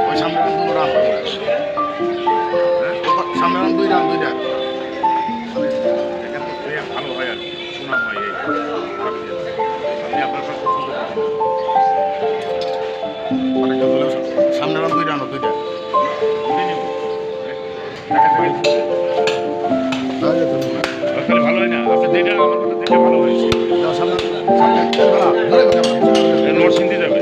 ওই সামনে দুটো রান সামনে রান দুইটা ভালো হয় আর সুনাম হয় এই আপনি আপনার সামনে রান দুইটা ভালো হয় না আপনি যেটা আমার কথা যেটা ভালো হয়েছে নরসিংদী যাবে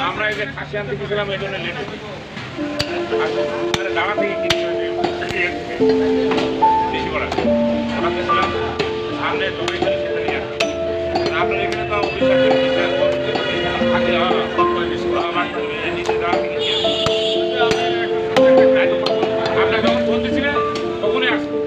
আমরা এই যে খাসি আনতে গেছিলাম এই জন্য লেট দাঁড়া থেকে বেশি করা আমরা গেছিলাম সামনে জমি সেটা নিয়ে আপনার এখানে তো আগে নিচে দাঁড়া থেকে আপনার যখন বলতেছিলেন তখনই আসবে